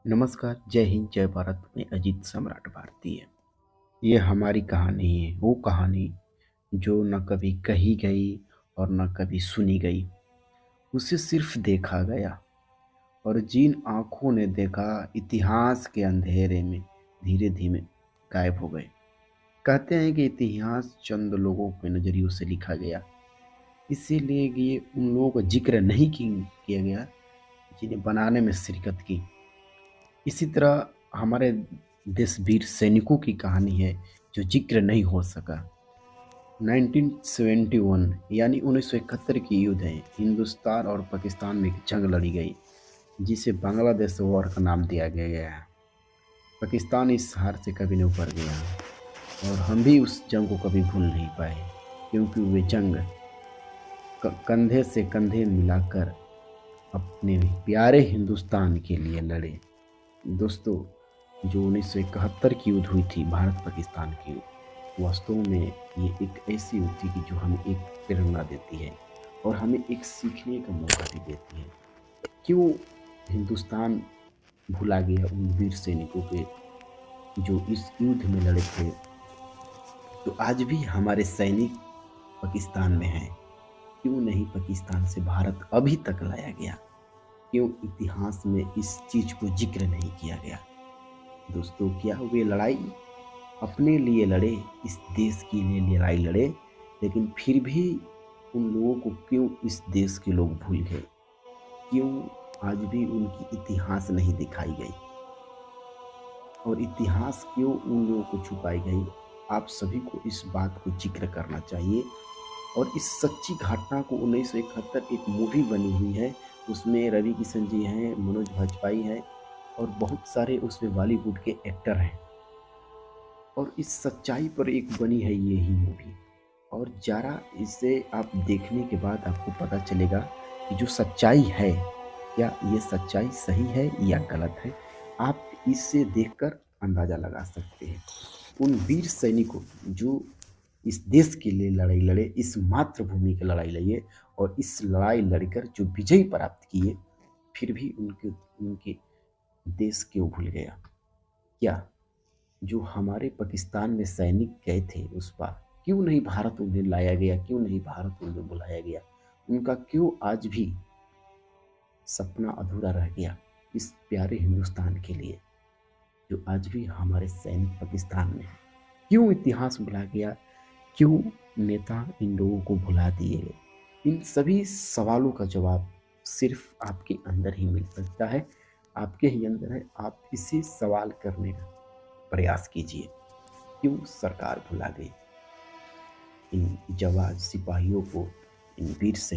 नमस्कार, जय हिंद, जय भारत। मैं अजीत सम्राट भारतीय। ये हमारी कहानी है, वो कहानी जो न कभी कही गई और न कभी सुनी गई। उसे सिर्फ देखा गया और जिन आँखों ने देखा, इतिहास के अंधेरे में धीरे धीरे गायब हो गए। कहते हैं कि इतिहास चंद लोगों के नज़रियों से लिखा गया, इसीलिए कि ये उन लोगों का जिक्र नहीं किया गया जिन्हें बनाने में शिरकत की। इसी तरह हमारे देशवीर सैनिकों की कहानी है जो जिक्र नहीं हो सका। 1971 यानी 1971 की युद्ध है। हिंदुस्तान और पाकिस्तान में एक जंग लड़ी गई जिसे बांग्लादेश वॉर का नाम दिया गया है। पाकिस्तान इस हार से कभी नहीं उबर गया और हम भी उस जंग को कभी भूल नहीं पाए, क्योंकि वे जंग कंधे से कंधे मिलाकर अपने प्यारे हिंदुस्तान के लिए लड़े। दोस्तों, जो 1971 की युद्ध हुई थी भारत पाकिस्तान की युद्ध, वास्तव में ये एक ऐसी युद्ध थी कि जो हमें एक प्रेरणा देती है और हमें एक सीखने का मौका भी देती है। क्यों हिंदुस्तान भुला गया उन वीर सैनिकों के जो इस युद्ध में लड़े थे। तो आज भी हमारे सैनिक पाकिस्तान में हैं। क्यों नहीं पाकिस्तान से भारत अभी तक लाया गया? क्यों इतिहास में इस चीज़ को जिक्र नहीं किया गया? दोस्तों, क्या वे लड़ाई अपने लिए लड़े, इस देश के लिए लड़ाई लड़े, लेकिन फिर भी उन लोगों को क्यों इस देश के लोग भूल गए? क्यों आज भी उनकी इतिहास नहीं दिखाई गई और इतिहास क्यों उन लोगों को छुपाई गई? आप सभी को इस बात को जिक्र करना चाहिए। और इस सच्ची घटना को 1971 एक मूवी बनी हुई है, उसमें रवि किशन जी हैं, मनोज वाजपेयी हैं और बहुत सारे उसमें बॉलीवुड के एक्टर हैं। और इस सच्चाई पर एक बनी है ये ही मूवी। और ज़रा इसे आप देखने के बाद आपको पता चलेगा कि जो सच्चाई है, क्या ये सच्चाई सही है या गलत है। आप इसे देखकर अंदाज़ा लगा सकते हैं। उन वीर सैनिकों जो इस देश के लिए लड़ाई लड़े, इस मातृभूमि की लड़ाई लड़े और इस लड़ाई लड़कर जो विजय प्राप्त किए, फिर भी उनके उनके देश क्यों भूल गया? क्या जो हमारे पाकिस्तान में सैनिक गए थे उस बार, क्यों नहीं भारत उन्हें लाया गया? क्यों नहीं भारत उन्हें बुलाया गया? उनका क्यों आज भी सपना अधूरा रह गया इस प्यारे हिंदुस्तान के लिए जो आज भी हमारे सैनिक पाकिस्तान में हैं? क्यों इतिहास भुला गया? क्यों नेता इन लोगों को भुला दिए गए? इन सभी सवालों का जवाब सिर्फ आपके अंदर ही मिल सकता है, आपके ही अंदर है। आप इसे सवाल करने का प्रयास कीजिए। क्यों सरकार भुला गई इन जवान सिपाहियों को, इन वीर